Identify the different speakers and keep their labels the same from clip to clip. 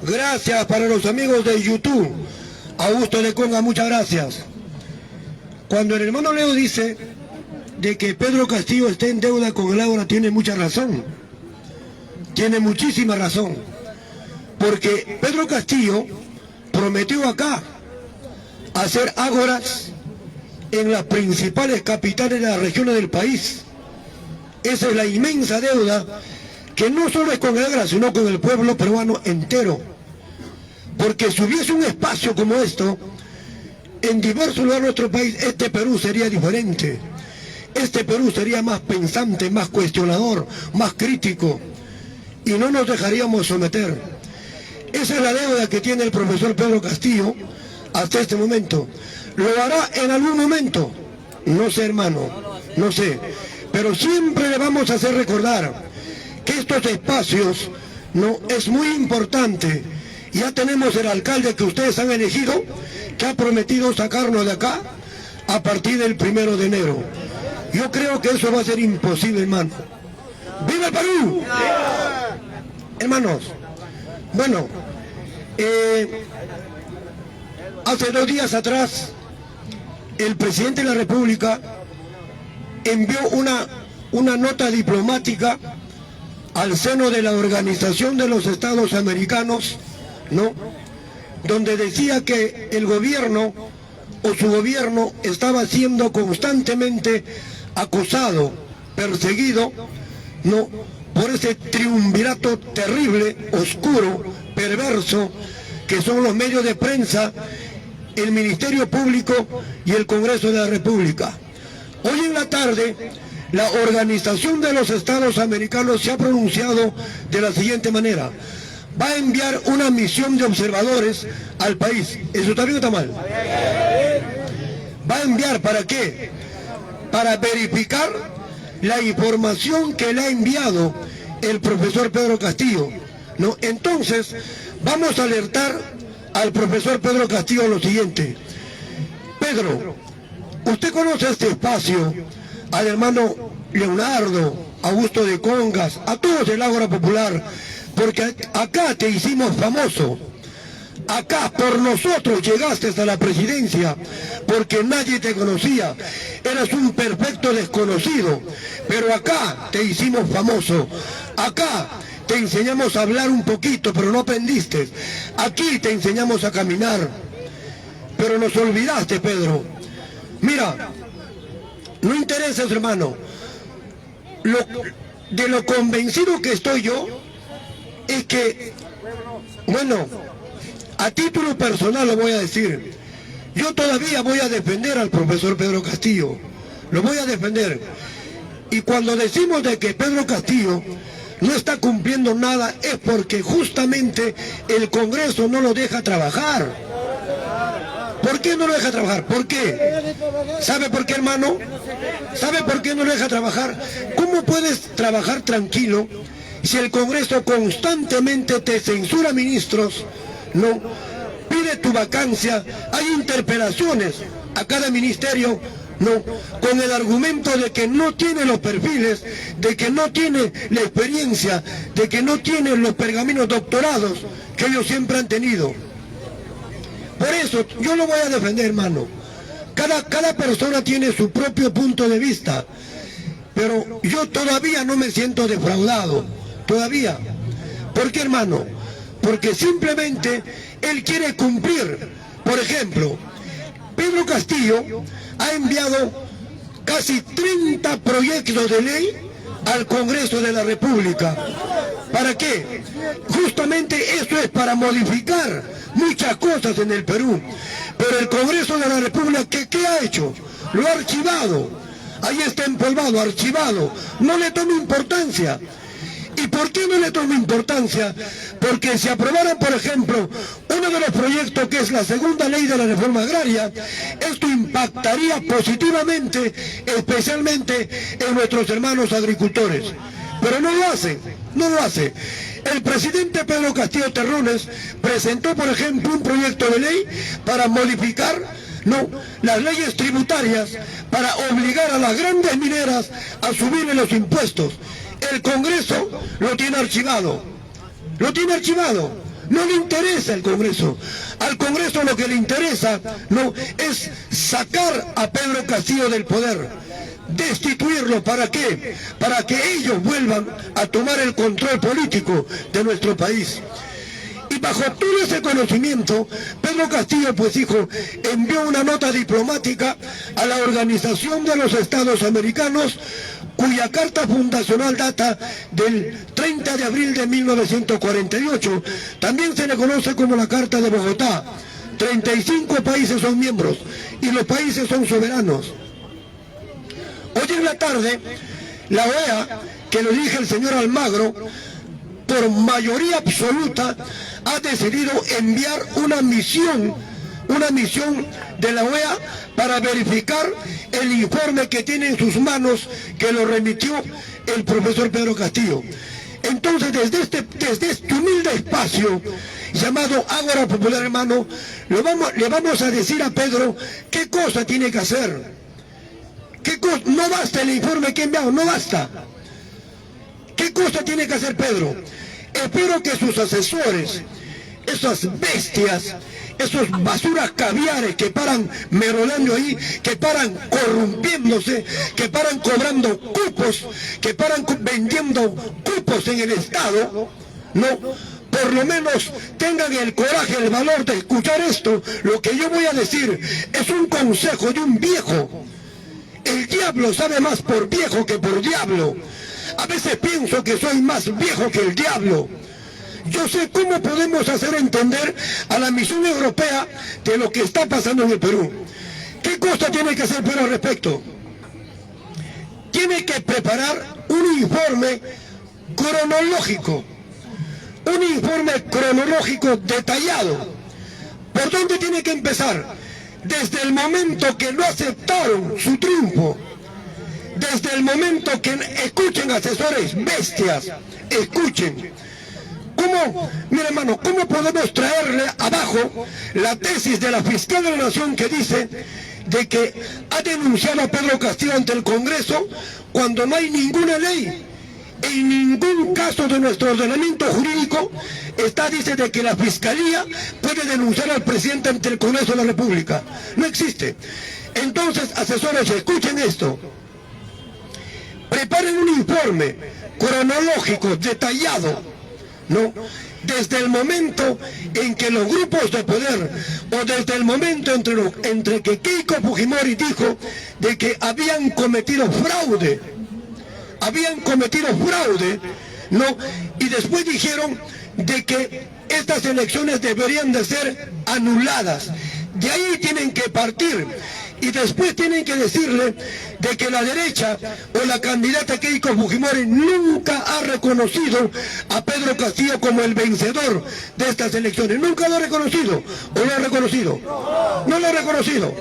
Speaker 1: Gracias para los amigos de YouTube. Augusto de Conga, muchas gracias. Cuando el hermano Leo dice de que Pedro Castillo está en deuda con el Ágora, tiene mucha razón. Tiene muchísima razón. Porque Pedro Castillo prometió acá hacer ágoras en las principales capitales de las regiones del país. Esa es la inmensa deuda que no solo es con el Ágora, sino con el pueblo peruano entero. Porque si hubiese un espacio como esto, en diversos lugares de nuestro país, este Perú sería diferente. Este Perú sería más pensante, más cuestionador, más crítico, y no nos dejaríamos someter. Esa es la deuda que tiene el profesor Pedro Castillo hasta este momento. ¿Lo hará en algún momento? No sé, hermano, no sé. Pero siempre le vamos a hacer recordar que estos espacios no es muy importante. Ya tenemos el alcalde que ustedes han elegido, que ha prometido sacarnos de acá a partir del 1 de enero. Yo creo que eso va a ser imposible, hermano. ¡Viva el Perú! Hermanos, bueno, hace 2 días atrás, el presidente de la República envió una nota diplomática al seno de la Organización de los Estados Americanos, ¿no?, donde decía que el gobierno o su gobierno estaba siendo constantemente acusado, perseguido, ¿no?, por ese triunvirato terrible, oscuro, perverso, que son los medios de prensa, el Ministerio Público y el Congreso de la República. Hoy en la tarde, la Organización de los Estados Americanos se ha pronunciado de la siguiente manera: va a enviar una misión de observadores al país. ¿Eso está bien o está mal? ¿Va a enviar para qué? Para verificar la información que le ha enviado el profesor Pedro Castillo, ¿no? Entonces, vamos a alertar al profesor Pedro Castillo lo siguiente. Pedro, usted conoce este espacio, al hermano Leonardo, Augusto de Congas, a todos del Ágora Popular, porque acá te hicimos famoso. Acá por nosotros llegaste hasta la presidencia, porque nadie te conocía, eras un perfecto desconocido, pero acá te hicimos famoso. Acá te enseñamos a hablar un poquito, pero no aprendiste. Aquí te enseñamos a caminar, pero nos olvidaste, Pedro. Mira, no interesa, hermano, de lo convencido que estoy yo, es que, bueno, a título personal lo voy a decir, yo todavía voy a defender al profesor Pedro Castillo, lo voy a defender. Y cuando decimos de que Pedro Castillo no está cumpliendo nada, es porque justamente el Congreso no lo deja trabajar. ¿Por qué no lo deja trabajar? ¿Por qué? ¿Sabe por qué, hermano? ¿Sabe por qué no lo deja trabajar? ¿Cómo puedes trabajar tranquilo si el Congreso constantemente te censura ministros, no pide tu vacancia, hay interpelaciones a cada ministerio, no, con el argumento de que no tiene los perfiles, de que no tiene la experiencia, de que no tiene los pergaminos doctorados que ellos siempre han tenido? Por eso yo lo voy a defender, hermano. Cada persona tiene su propio punto de vista, pero yo todavía no me siento defraudado, todavía. ¿Por qué, hermano? Porque simplemente él quiere cumplir. Por ejemplo, Pedro Castillo ha enviado casi 30 proyectos de ley al Congreso de la República. ¿Para qué? Justamente eso es para modificar muchas cosas en el Perú. Pero el Congreso de la República, ¿qué ha hecho? Lo ha archivado. Ahí está empolvado, archivado. No le toma importancia. ¿Y por qué no le toma importancia? Porque si aprobaran, por ejemplo, uno de los proyectos que es la segunda ley de la reforma agraria, esto impactaría positivamente, especialmente en nuestros hermanos agricultores. Pero no lo hace, no lo hace. El presidente Pedro Castillo Terrones presentó, por ejemplo, un proyecto de ley para modificar las leyes tributarias, para obligar a las grandes mineras a subirle los impuestos. El Congreso lo tiene archivado, No le interesa el Congreso. Al Congreso lo que le interesa no es sacar a Pedro Castillo del poder, destituirlo. ¿Para qué? Para que ellos vuelvan a tomar el control político de nuestro país. Y bajo todo ese conocimiento, Pedro Castillo, pues hijo, envió una nota diplomática a la Organización de los Estados Americanos, cuya carta fundacional data del 30 de abril de 1948. También se le conoce como la Carta de Bogotá. 35 países son miembros y los países son soberanos. Hoy en la tarde, la OEA, que lo dirige el señor Almagro, por mayoría absoluta, ha decidido enviar una misión de la OEA para verificar el informe que tiene en sus manos, que lo remitió el profesor Pedro Castillo. Entonces, desde este humilde espacio llamado Ágora Popular, hermano, le vamos a decir a Pedro qué cosa tiene que hacer. No basta el informe que ha enviado, no basta. ¿Qué cosa tiene que hacer Pedro? Espero que sus asesores, esas bestias, esos basuras caviares que paran merodeando ahí, que paran corrompiéndose, que paran cobrando cupos, que paran vendiendo cupos en el Estado, no, por lo menos tengan el coraje, el valor de escuchar esto. Lo que yo voy a decir es un consejo de un viejo. El diablo sabe más por viejo que por diablo. A veces pienso que soy más viejo que el diablo. Yo sé cómo podemos hacer entender a la misión europea de lo que está pasando en el Perú. ¿Qué cosa tiene que hacer Perú al respecto? Tiene que preparar un informe cronológico. Un informe cronológico detallado. ¿Por dónde tiene que empezar? Desde el momento que no aceptaron su triunfo. Desde el momento que, escuchen asesores bestias, escuchen, mira hermano, ¿cómo podemos traerle abajo la tesis de la fiscal de la Nación que dice de que ha denunciado a Pedro Castillo ante el Congreso cuando no hay ninguna ley? En ningún caso de nuestro ordenamiento jurídico dice de que la Fiscalía puede denunciar al presidente ante el Congreso de la República. No existe. Entonces, asesores, escuchen esto. Preparen un informe cronológico, detallado, ¿no? Desde el momento en que los grupos de poder, o desde el momento entre que Keiko Fujimori dijo de que habían cometido fraude, ¿no? Y después dijeron de que estas elecciones deberían de ser anuladas. De ahí tienen que partir. Y después tienen que decirle de que la derecha o la candidata Keiko Fujimori nunca ha reconocido a Pedro Castillo como el vencedor de estas elecciones. Nunca lo ha reconocido. ¿O lo ha reconocido? No lo ha reconocido.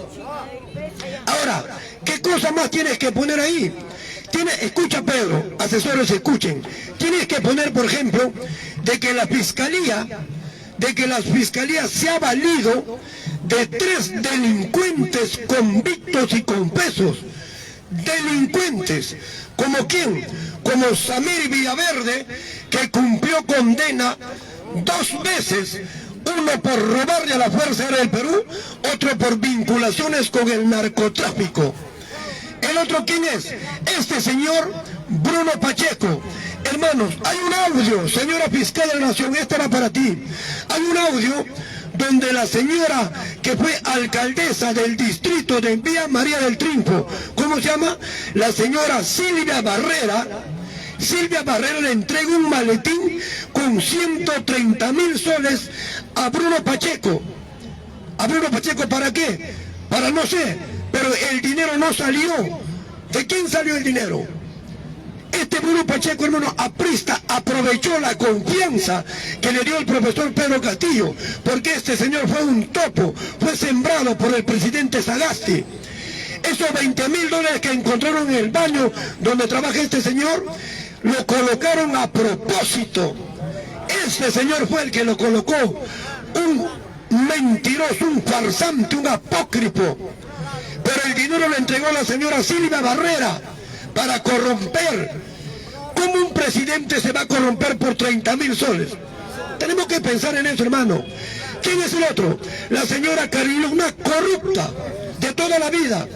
Speaker 1: Ahora, ¿qué cosa más tienes que poner ahí? Escucha Pedro, asesores escuchen. Tienes que poner, por ejemplo, de que la Fiscalía se ha valido de 3 delincuentes convictos y confesos. Delincuentes. ¿Como quién? Como Samir Villaverde, que cumplió condena 2 veces. Uno por robarle a la Fuerza Aérea del Perú, otro por vinculaciones con el narcotráfico. ¿El otro quién es? Este señor Bruno Pacheco. Hermanos, hay un audio, señora fiscal de la Nación, esta era para ti. Hay un audio donde la señora que fue alcaldesa del distrito de Villa María del Triunfo, ¿cómo se llama? La señora Silvia Barrera le entrega un maletín con 130.000 soles a Bruno Pacheco. ¿A Bruno Pacheco para qué? Para no sé, pero el dinero no salió. ¿De quién salió el dinero? Este Bruno Pacheco, hermano, aprista, aprovechó la confianza que le dio el profesor Pedro Castillo, porque este señor fue un topo, fue sembrado por el presidente Sagasti. Esos 20.000 dólares que encontraron en el baño donde trabaja este señor, lo colocaron a propósito. Este señor fue el que lo colocó, un mentiroso, un farsante, un apócrifo. Pero el dinero lo entregó la señora Silvia Barrera para corromper. ¿Cómo un presidente se va a corromper por 30.000 soles? Tenemos que pensar en eso, hermano. ¿Quién es el otro? La señora Carrillo, una corrupta de toda la vida.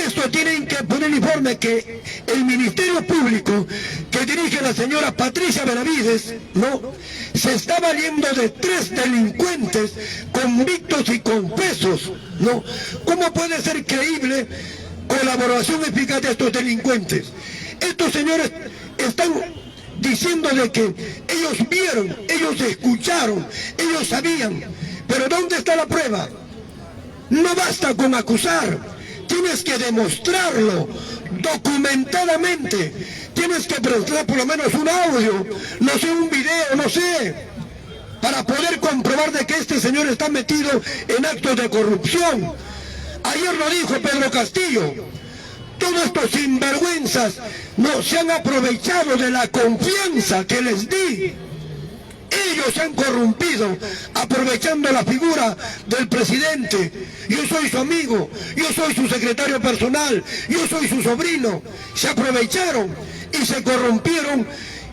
Speaker 1: Esto tienen que poner el informe que el Ministerio Público que dirige la señora Patricia Benavides, ¿no?, se está valiendo de 3 delincuentes convictos y confesos, ¿no? ¿Cómo puede ser creíble colaboración eficaz de estos delincuentes? Estos señores están diciendo de que ellos vieron, ellos escucharon, ellos sabían, pero ¿dónde está la prueba? No basta con acusar, tienes que demostrarlo documentadamente, tienes que presentar por lo menos un audio, no sé, un video, no sé, para poder comprobar de que este señor está metido en actos de corrupción. Ayer lo dijo Pedro Castillo, todos estos sinvergüenzas no se han aprovechado de la confianza que les di. Ellos se han corrompido aprovechando la figura del presidente. Yo soy su amigo, yo soy su secretario personal, yo soy su sobrino. Se aprovecharon y se corrompieron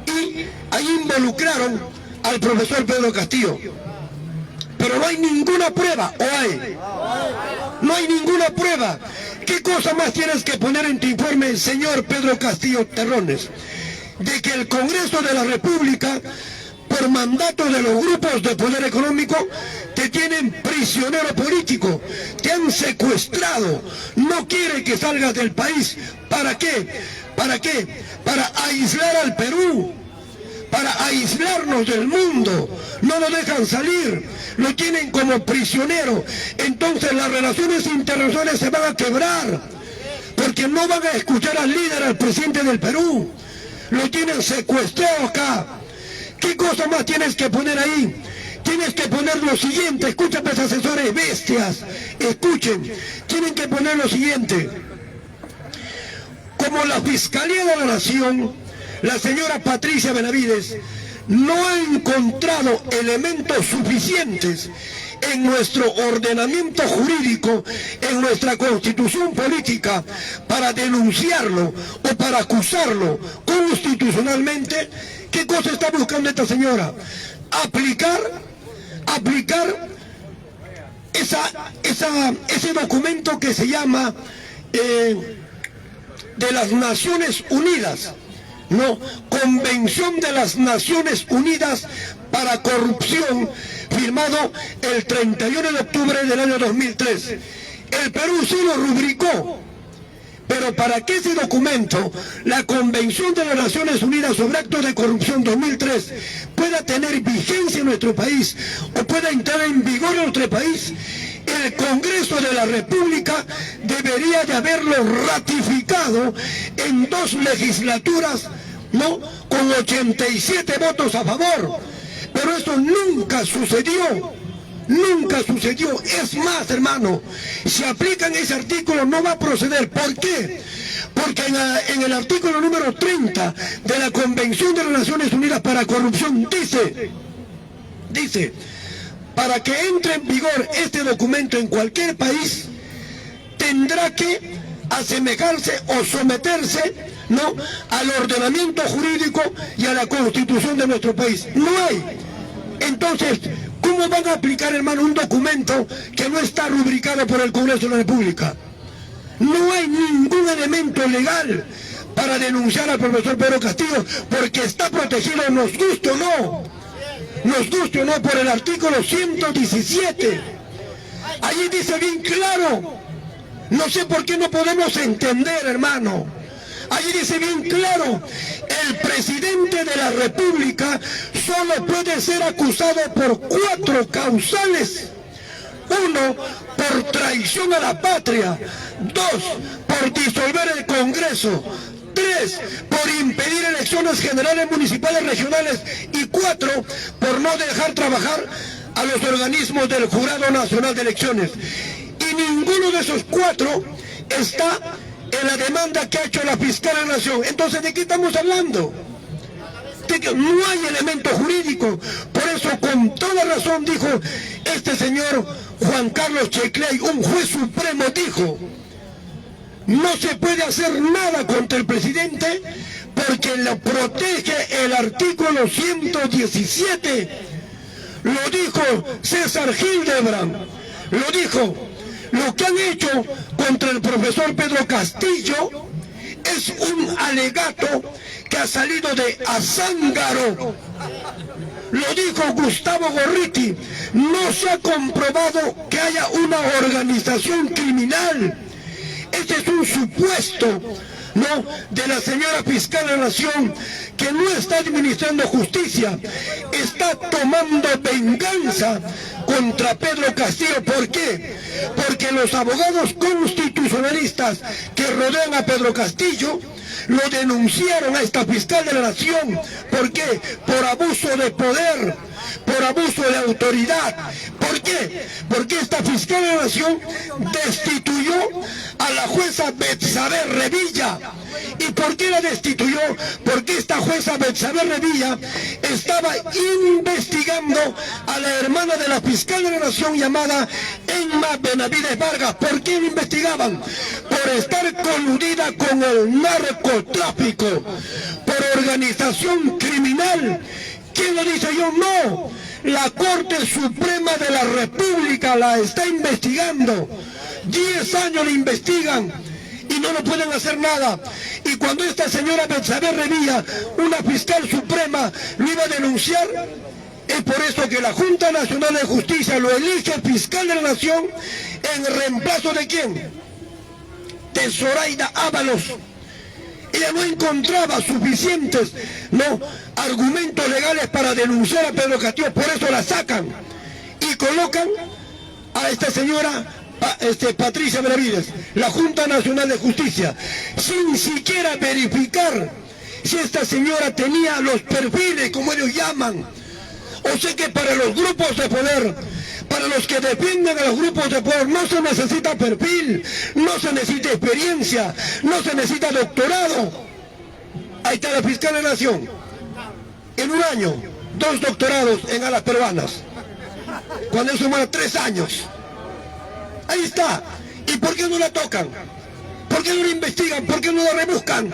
Speaker 1: y ahí involucraron al profesor Pedro Castillo. Pero no hay ninguna prueba, ¿o hay? No hay ninguna prueba. ¿Qué cosa más tienes que poner en tu informe, señor Pedro Castillo Terrones? De que el Congreso de la República, por mandato de los grupos de poder económico, te tienen prisionero político, te han secuestrado, no quiere que salgas del país. ¿Para qué? ¿Para qué? Para aislar al Perú, para aislarnos del mundo, no lo dejan salir, lo tienen como prisionero. Entonces las relaciones internacionales se van a quebrar, porque no van a escuchar al líder, al presidente del Perú, lo tienen secuestrado acá. ¿Qué cosa más tienes que poner ahí? Tienes que poner lo siguiente, escuchen mis asesores bestias, escuchen, tienen que poner lo siguiente. Como la Fiscalía de la Nación, la señora Patricia Benavides, no ha encontrado elementos suficientes en nuestro ordenamiento jurídico, en nuestra constitución política, para denunciarlo o para acusarlo constitucionalmente, ¿qué cosa está buscando esta señora? Aplicar ese documento que se llama de las Naciones Unidas, no, Convención de las Naciones Unidas para Corrupción, firmado el 31 de octubre del año 2003. El Perú sí lo rubricó, pero para que ese documento, la Convención de las Naciones Unidas sobre Actos de Corrupción 2003, pueda tener vigencia en nuestro país o pueda entrar en vigor en nuestro país, el Congreso de la República debería de haberlo ratificado en 2 legislaturas, ¿no?, con 87 votos a favor. Pero eso nunca sucedió. Nunca sucedió. Es más, hermano, si aplican ese artículo no va a proceder. ¿Por qué? Porque en el artículo número 30 de la Convención de las Naciones Unidas para Corrupción dice, para que entre en vigor este documento en cualquier país, tendrá que asemejarse o someterse, ¿no?, al ordenamiento jurídico y a la Constitución de nuestro país. No hay. Entonces, ¿cómo van a aplicar, hermano, un documento que no está rubricado por el Congreso de la República? No hay ningún elemento legal para denunciar al profesor Pedro Castillo, porque está protegido, nos guste o no, por el artículo 117. Allí dice bien claro, no sé por qué no podemos entender, hermano. Allí dice bien claro, el presidente de la República solo puede ser acusado por 4 causales. 1, por traición a la patria. 2, por disolver el Congreso. 3, por impedir elecciones generales, municipales, regionales. Y 4, por no dejar trabajar a los organismos del Jurado Nacional de Elecciones. Y ninguno de esos 4 está en la demanda que ha hecho la Fiscalía de la Nación. Entonces, ¿de qué estamos hablando? De que no hay elemento jurídico. Por eso, con toda razón, dijo este señor Juan Carlos Checley, un juez supremo, dijo: no se puede hacer nada contra el presidente porque lo protege el artículo 117 lo dijo César Hildebrand, lo dijo. Lo que han hecho contra el profesor Pedro Castillo es un alegato que ha salido de Azángaro. Lo dijo Gustavo Gorriti, no se ha comprobado que haya una organización criminal. Este es un supuesto, ¿no?, de la señora fiscal de la Nación, que no está administrando justicia, está tomando venganza contra Pedro Castillo. ¿Por qué? Porque los abogados constitucionalistas que rodean a Pedro Castillo lo denunciaron a esta fiscal de la Nación. ¿Por qué? Por abuso de poder, por abuso de autoridad. ¿Por qué? Porque esta fiscal de la Nación destituyó a la jueza Betsabe Revilla. ¿Y por qué la destituyó? Porque esta jueza Betsabe Revilla estaba investigando a la hermana de la fiscal de la Nación llamada Emma Benavides Vargas. ¿Por qué la investigaban? Por estar coludida con el narcotráfico, por organización criminal. ¿Quién lo dice yo? No. La Corte Suprema de la República la está investigando. 10 años la investigan y no lo pueden hacer nada. Y cuando esta señora Betsabe Revilla, una fiscal suprema, lo iba a denunciar, es por eso que la Junta Nacional de Justicia lo elige fiscal de la Nación en reemplazo ¿de quién? De Zoraida Ábalos. Ella no encontraba suficientes, ¿no?, argumentos legales para denunciar a Pedro Castillo, por eso la sacan y colocan a esta señora Patricia Benavides, la Junta Nacional de Justicia, sin siquiera verificar si esta señora tenía los perfiles, como ellos llaman. O sea que para los grupos de poder, para los que defienden a los grupos de poder, no se necesita perfil, no se necesita experiencia, no se necesita doctorado. Ahí está la fiscal de la Nación, en un año, 2 doctorados en alas peruanas, cuando eso demora 3 años. Ahí está. ¿Y por qué no la tocan? ¿Por qué no la investigan? ¿Por qué no la rebuscan?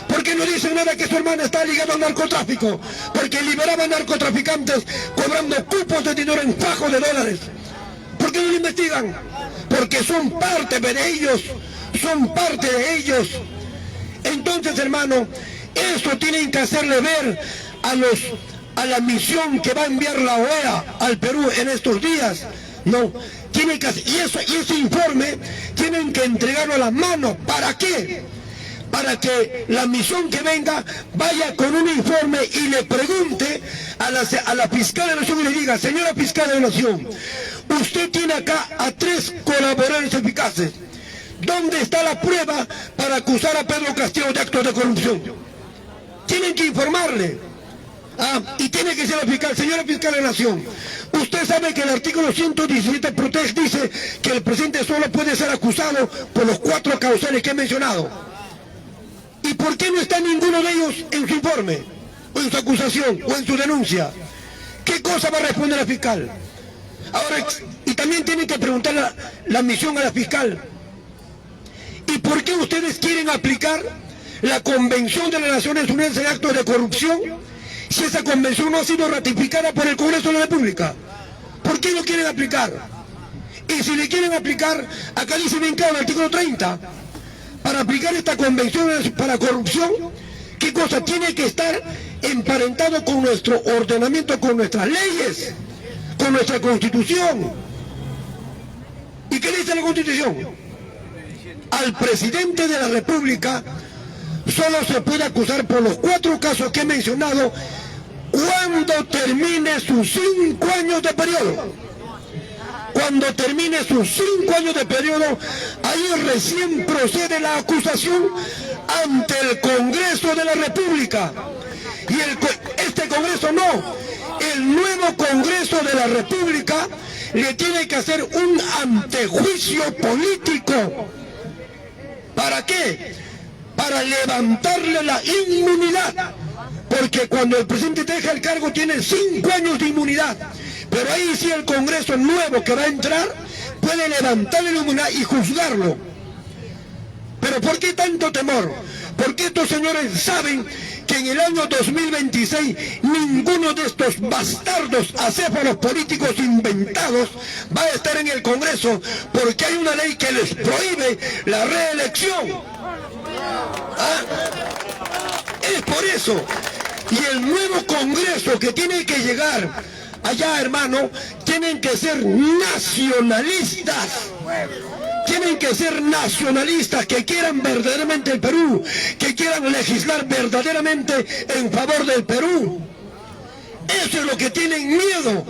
Speaker 1: ¿Por qué no dicen nada que su hermana está ligada al narcotráfico? Porque liberaban narcotraficantes cobrando cupos de dinero en fajos de dólares. ¿Por qué no lo investigan? Porque son parte de ellos, son parte de ellos. Entonces, hermano, eso tienen que hacerle ver a la misión que va a enviar la OEA al Perú en estos días. No, tienen que hacer, y ese informe tienen que entregarlo a las manos. ¿Para qué? Para que la misión que venga vaya con un informe y le pregunte a la fiscal de la Nación y le diga: señora fiscal de la Nación, usted tiene acá a 3 colaboradores eficaces. ¿Dónde está la prueba para acusar a Pedro Castillo de actos de corrupción? Tienen que informarle. Y tiene que ser la fiscal: señora fiscal de la Nación, usted sabe que el artículo 117 protege, dice que el presidente solo puede ser acusado por los 4 causales que he mencionado. ¿Y por qué no está ninguno de ellos en su informe, o en su acusación, o en su denuncia? ¿Qué cosa va a responder la fiscal? Ahora, y también tienen que preguntar la misión a la fiscal: ¿y por qué ustedes quieren aplicar la Convención de las Naciones Unidas de actos de corrupción si esa convención no ha sido ratificada por el Congreso de la República? ¿Por qué lo quieren aplicar? Y si le quieren aplicar, acá dice bien claro el artículo 30, para aplicar esta convención para corrupción, ¿qué cosa? Tiene que estar emparentado con nuestro ordenamiento, con nuestras leyes, con nuestra Constitución. ¿Y qué dice la Constitución? Al presidente de la República solo se puede acusar por los 4 casos que he mencionado cuando termine sus 5 años de periodo. Cuando termine sus 5 años de periodo, ahí recién procede la acusación ante el Congreso de la República. Y este Congreso no, el nuevo Congreso de la República le tiene que hacer un antejuicio político. ¿Para qué? Para levantarle la inmunidad. Porque cuando el presidente deja el cargo tiene 5 años de inmunidad. Pero ahí sí el Congreso nuevo que va a entrar puede levantarle la inmunidad y juzgarlo. Pero ¿por qué tanto temor? Porque estos señores saben que en el año 2026 ninguno de estos bastardos acéfalos políticos inventados va a estar en el Congreso, porque hay una ley que les prohíbe la reelección. Es por eso. Y el nuevo Congreso que tiene que llegar allá, hermano, tienen que ser nacionalistas. Tienen que ser nacionalistas, que quieran verdaderamente el Perú, que quieran legislar verdaderamente en favor del Perú. Eso es lo que tienen miedo.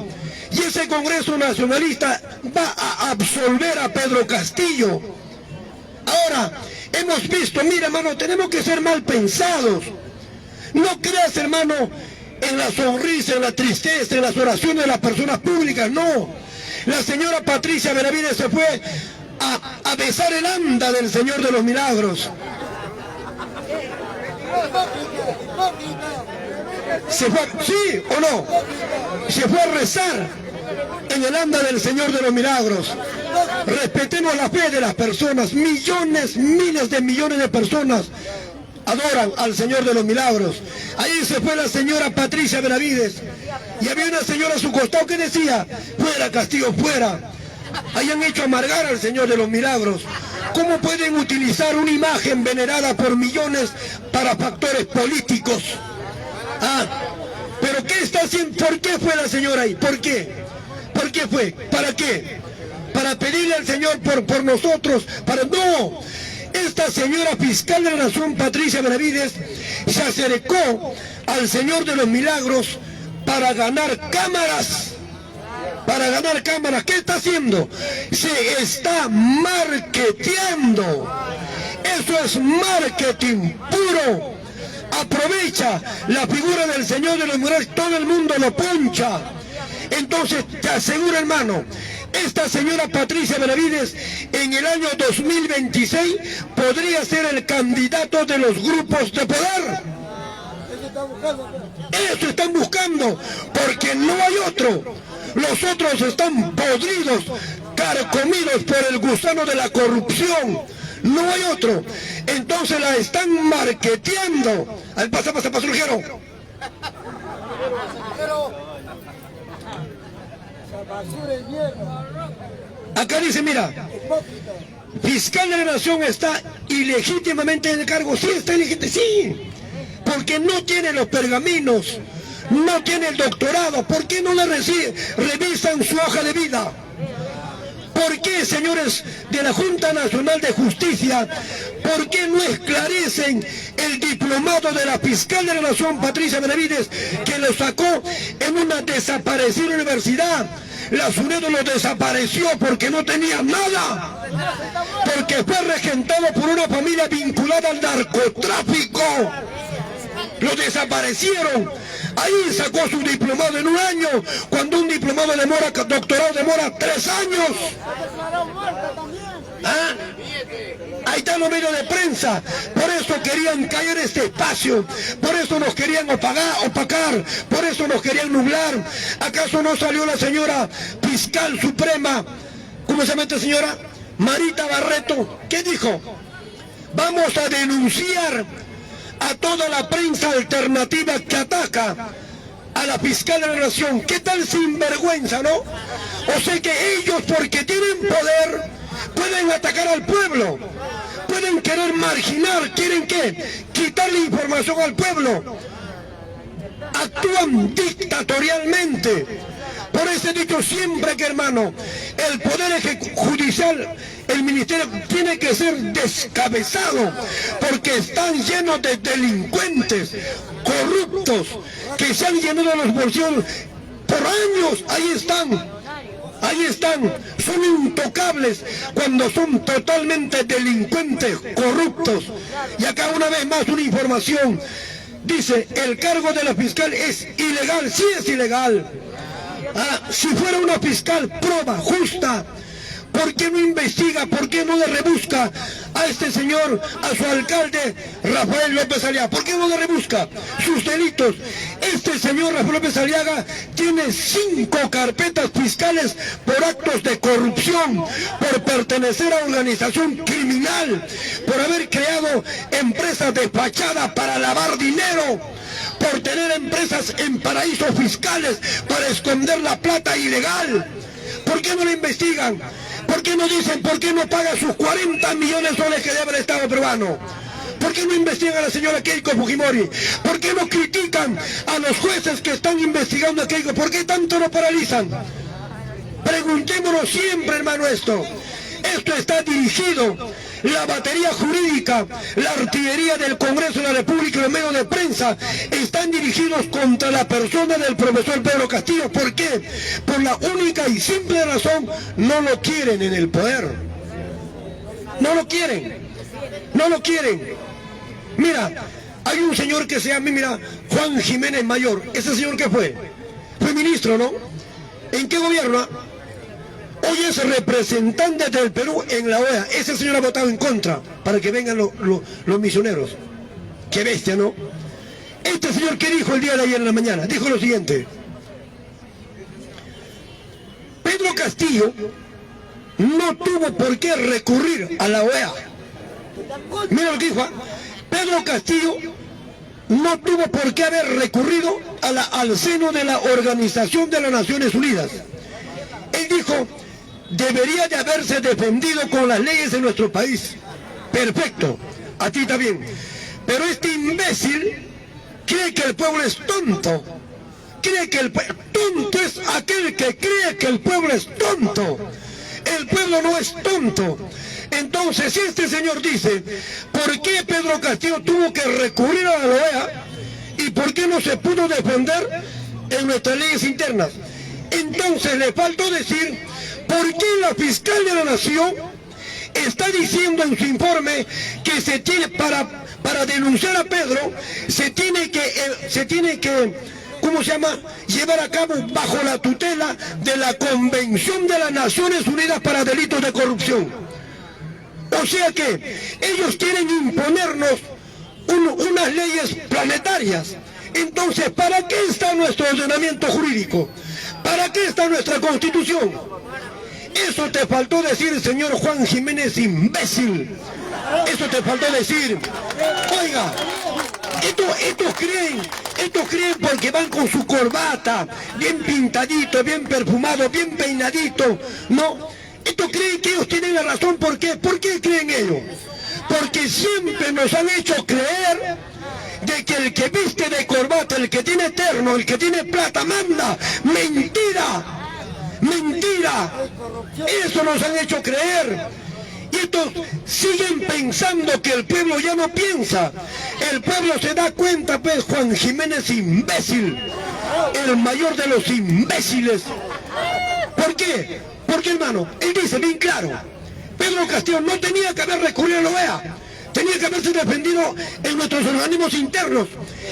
Speaker 1: Y ese Congreso nacionalista va a absolver a Pedro Castillo. Ahora, hemos visto, mira, hermano, tenemos que ser mal pensados. No creas, hermano, en la sonrisa, en la tristeza, en las oraciones de las personas públicas, no. La señora Patricia Benavides se fue a besar el anda del Señor de los Milagros. Se fue, ¿sí o no? Se fue a rezar en el anda del Señor de los Milagros. Respetemos la fe de las personas. Millones, miles de millones de personas adoran al Señor de los Milagros. Ahí se fue la señora Patricia Benavides y había una señora a su costado que decía: fuera Castillo, fuera. Hayan hecho amargar al Señor de los Milagros. ¿Cómo pueden utilizar una imagen venerada por millones para factores políticos? ¿Pero qué está haciendo? ¿Por qué fue la señora ahí? ¿Por qué? ¿Por qué fue? ¿Para qué? ¿Para pedirle al Señor por nosotros? No. Esta señora fiscal de la Nación, Patricia Benavides, se acercó al Señor de los Milagros para ganar cámaras. Para ganar cámaras. ¿Qué está haciendo? Se está marketeando. Eso es marketing puro. Aprovecha la figura del Señor de los Milagros, todo el mundo lo poncha. Entonces te aseguro, hermano, esta señora Patricia Benavides en el año 2026 podría ser el candidato de los grupos de poder. Eso están buscando, porque no hay otro. Los otros están podridos, carcomidos por el gusano de la corrupción. No hay otro. Entonces la están marketeando. Pasa, Ruggiero. Acá dice, mira, fiscal de la Nación está ilegítimamente en el cargo. Sí, está ilegítimo, sí, porque no tiene los pergaminos, no tiene el doctorado. ¿Por qué no le revisan su hoja de vida? ¿Por qué, señores de la Junta Nacional de Justicia, por qué no esclarecen el diplomado de la fiscal de la Nación, Patricia Benavides, que lo sacó en una desaparecida universidad? La SUNEDO lo desapareció porque no tenía nada, porque fue regentado por una familia vinculada al narcotráfico. Lo desaparecieron. Ahí sacó su diplomado en un año, cuando un diplomado doctorado demora 3 años. Ahí están los medios de prensa. Por eso querían caer este espacio, por eso nos querían opacar, por eso nos querían nublar. ¿Acaso no salió la señora fiscal suprema, cómo se llama esta señora? Marita Barreto, ¿qué dijo? Vamos a denunciar a toda la prensa alternativa que ataca a la fiscal de la Nación. ¿Qué tal sinvergüenza, no? O sea que ellos, porque tienen poder, pueden atacar al pueblo, pueden querer marginar, quieren ¿qué? Quitarle información al pueblo. Actúan dictatorialmente. Por eso he dicho siempre que, hermano, el poder judicial, el ministerio, tiene que ser descabezado, porque están llenos de delincuentes, corruptos, que se han llenado los bolsillos por años. Ahí están, son intocables cuando son totalmente delincuentes, corruptos. Y acá una vez más una información, dice, el cargo de la fiscal es ilegal. Sí, es ilegal. Si fuera una fiscal proba, justa, ¿Por qué no investiga? ¿Por qué no le rebusca a este señor, a su alcalde Rafael López Aliaga? ¿Por qué no le rebusca sus delitos? Este señor Rafael López Aliaga tiene 5 carpetas fiscales por actos de corrupción, por pertenecer a organización criminal, por haber creado empresas de fachada para lavar dinero, por tener empresas en paraísos fiscales para esconder la plata ilegal. ¿Por qué no lo investigan? ¿Por qué no dicen por qué no paga sus 40 millones de soles que debe el Estado peruano? ¿Por qué no investigan a la señora Keiko Fujimori? ¿Por qué no critican a los jueces que están investigando a Keiko? ¿Por qué tanto lo paralizan? Preguntémonos siempre, hermano, esto. Esto está dirigido, la batería jurídica, la artillería del Congreso de la República y los medios de prensa están dirigidos contra la persona del profesor Pedro Castillo. ¿Por qué? Por la única y simple razón, no lo quieren en el poder. No lo quieren. No lo quieren. Mira, hay un señor que se llama, mira, Juan Jiménez Mayor. ¿Ese señor qué fue? Fue ministro, ¿no? ¿En qué gobierno? Hoy es representante del Perú en la OEA. Ese señor ha votado en contra para que vengan los misioneros. Qué bestia, ¿no? Este señor, ¿qué dijo el día de ayer en la mañana? Dijo lo siguiente: Pedro Castillo no tuvo por qué recurrir a la OEA. Mira lo que dijo. Pedro Castillo no tuvo por qué haber recurrido al seno de la Organización de las Naciones Unidas. Él dijo: debería de haberse defendido con las leyes de nuestro país. Perfecto, a ti está bien. Pero este imbécil cree que el pueblo es tonto. Cree que tonto es aquel que cree que el pueblo es tonto. El pueblo no es tonto. Entonces, si este señor dice, ¿por qué Pedro Castillo tuvo que recurrir a la OEA? ¿Y por qué no se pudo defender en nuestras leyes internas? Entonces le faltó decir por qué la fiscal de la Nación está diciendo en su informe que se tiene para denunciar a Pedro se tiene que ¿cómo se llama? Llevar a cabo bajo la tutela de la Convención de las Naciones Unidas para Delitos de Corrupción. O sea que ellos quieren imponernos unas leyes planetarias. Entonces, ¿para qué está nuestro ordenamiento jurídico? ¿Para qué está nuestra Constitución? Eso te faltó decir, señor Juan Jiménez, imbécil. Eso te faltó decir. Oiga, estos creen porque van con su corbata, bien pintadito, bien perfumado, bien peinadito, ¿no? Estos creen que ellos tienen la razón. ¿Por qué? ¿Por qué creen ellos? Porque siempre nos han hecho creer de que el que viste de corbata, el que tiene terno, el que tiene plata, manda. ¡Mentira! ¡Mentira! Eso nos han hecho creer. Y estos siguen pensando que el pueblo ya no piensa. El pueblo se da cuenta, pues, Juan Jiménez, imbécil. El mayor de los imbéciles. ¿Por qué? Porque, hermano, él dice bien claro, Pedro Castillo no tenía que haber recurrido a la OEA. Tenía que haberse defendido en nuestros organismos internos.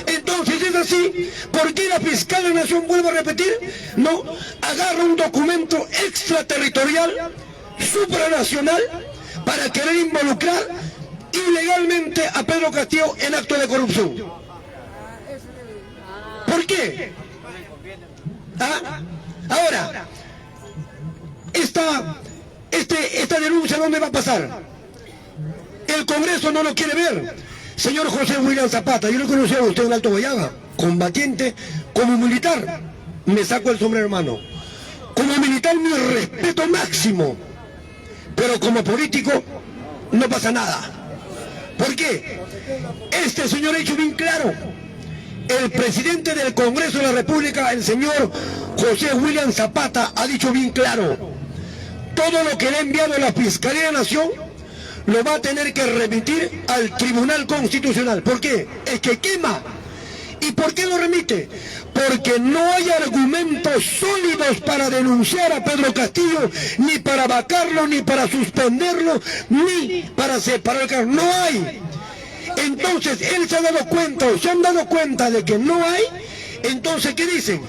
Speaker 1: Entonces, es así, ¿por qué la fiscal de la Nación, vuelvo a repetir, no agarra un documento extraterritorial, supranacional, para querer involucrar ilegalmente a Pedro Castillo en actos de corrupción? ¿Por qué? ¿Ah? Ahora, esta denuncia, ¿dónde va a pasar? El Congreso no lo quiere ver. Señor José William Zapata, yo lo conocí a usted en Alto Guayaba, combatiente, como militar, me saco el sombrero, hermano. Como militar, mi respeto máximo. Pero como político, no pasa nada. ¿Por qué? Este señor ha hecho bien claro. El presidente del Congreso de la República, el señor José William Zapata, ha dicho bien claro: todo lo que le ha enviado la Fiscalía de la Nación lo va a tener que remitir al Tribunal Constitucional. ¿Por qué? Es que quema. ¿Y por qué lo remite? Porque no hay argumentos sólidos para denunciar a Pedro Castillo, ni para vacarlo, ni para suspenderlo, ni para separar. No hay. Entonces, él se ha dado cuenta, o se han dado cuenta de que no hay. Entonces, ¿qué dicen?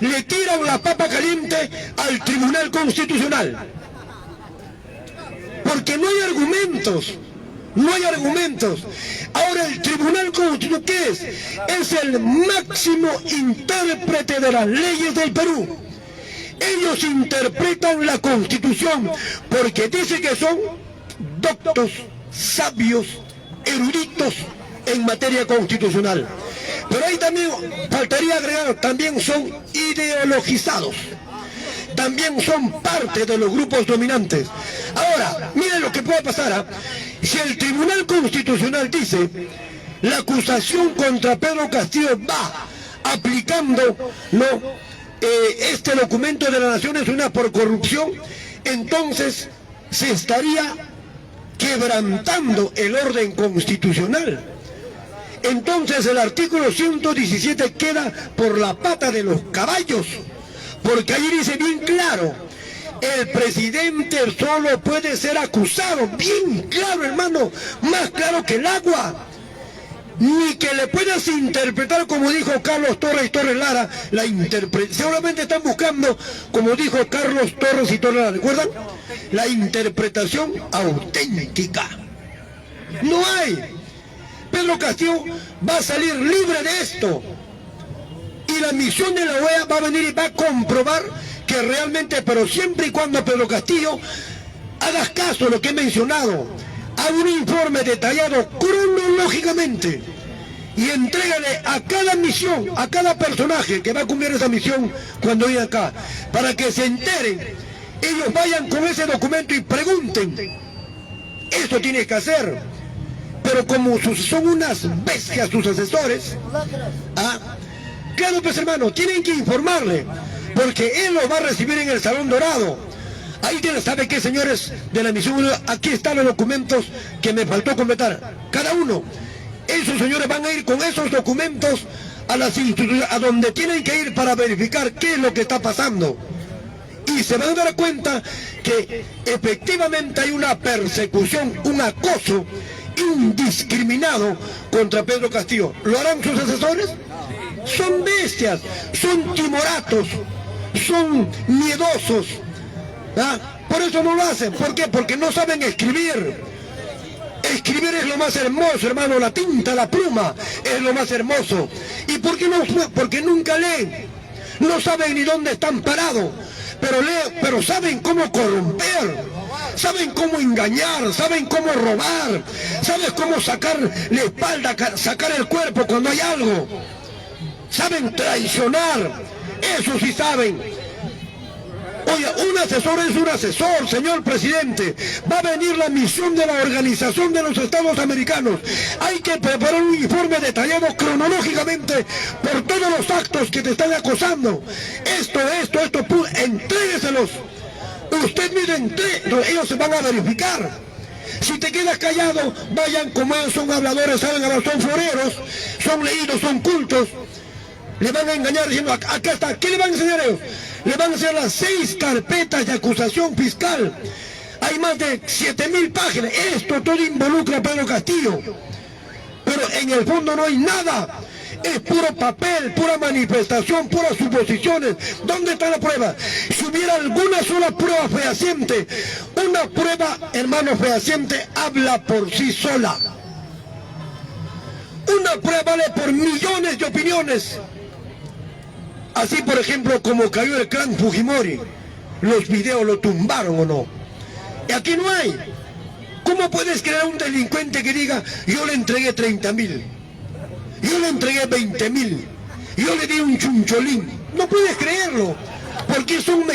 Speaker 1: Le tiran la papa caliente al Tribunal Constitucional. porque no hay argumentos. No hay argumentos. Ahora el Tribunal Constitucional, ¿qué es? Es el máximo intérprete de las leyes del Perú. Ellos interpretan la Constitución porque dicen que son doctos, sabios, eruditos en materia constitucional. Pero ahí también faltaría agregar, también son ideologizados. También son parte de los grupos dominantes. Ahora, miren lo que puede pasar. Si el Tribunal Constitucional dice la acusación contra Pedro Castillo va aplicando este documento de las Naciones Unidas por corrupción, entonces se estaría quebrantando el orden constitucional. Entonces el artículo 117 queda por la pata de los caballos. Porque ahí dice bien claro, el presidente solo puede ser acusado, bien claro hermano, más claro que el agua. Ni que le puedas interpretar como dijo Carlos Torres y Torres Lara, seguramente están buscando, como dijo Carlos Torres y Torres Lara, ¿recuerdan? La interpretación auténtica. No hay. Pedro Castillo va a salir libre de esto. Y la misión de la OEA va a venir y va a comprobar que realmente, pero siempre y cuando Pedro Castillo hagas caso a lo que he mencionado, haga un informe detallado cronológicamente y entrégale a cada misión, a cada personaje que va a cumplir esa misión cuando venga acá, para que se enteren, ellos vayan con ese documento y pregunten. Eso tienes que hacer. Pero como son unas bestias sus asesores, claro pues hermano, tienen que informarle, porque él los va a recibir en el Salón Dorado. Ahí tienes, ¿sabe qué señores de la misión? Aquí están los documentos que me faltó completar, cada uno. Esos señores van a ir con esos documentos a las instituciones, a donde tienen que ir para verificar qué es lo que está pasando. Y se van a dar cuenta que efectivamente hay una persecución, un acoso indiscriminado contra Pedro Castillo. ¿Lo harán sus asesores? Son bestias, son timoratos, son miedosos. Por eso no lo hacen. ¿Por qué? Porque no saben escribir. Escribir es lo más hermoso, hermano. La tinta, la pluma es lo más hermoso. ¿Y por qué no? Porque nunca leen. No saben ni dónde están parados. Pero saben cómo corromper. Saben cómo engañar, saben cómo robar, saben cómo sacar la espalda, sacar el cuerpo cuando hay algo. Saben traicionar, eso sí saben. Oye, un asesor es un asesor, señor presidente. Va a venir la misión de la Organización de los Estados Americanos. Hay que preparar un informe detallado cronológicamente por todos los actos que te están acosando. Esto, entrégueselos. Usted mismo ellos se van a verificar. Si te quedas callado, vayan como ellos son habladores, saben hablar, son floreros, son leídos, son cultos. Le van a engañar diciendo, acá está. ¿Qué le van a enseñar a ellos? Le van a enseñar las 6 carpetas de acusación fiscal. Hay más de 7.000 páginas. Esto todo involucra a Pedro Castillo. Pero en el fondo no hay nada. Es puro papel, pura manifestación, puras suposiciones. ¿Dónde está la prueba? Si hubiera alguna sola prueba fehaciente, una prueba, hermano, fehaciente habla por sí sola. Una prueba vale por millones de opiniones. Así, por ejemplo, como cayó el clan Fujimori, los videos lo tumbaron o no. Y aquí no hay. ¿Cómo puedes crear un delincuente que diga, yo le entregué 30.000? Yo le entregué 20.000, yo le di un chuncholín? No puedes creerlo, porque son mentiras.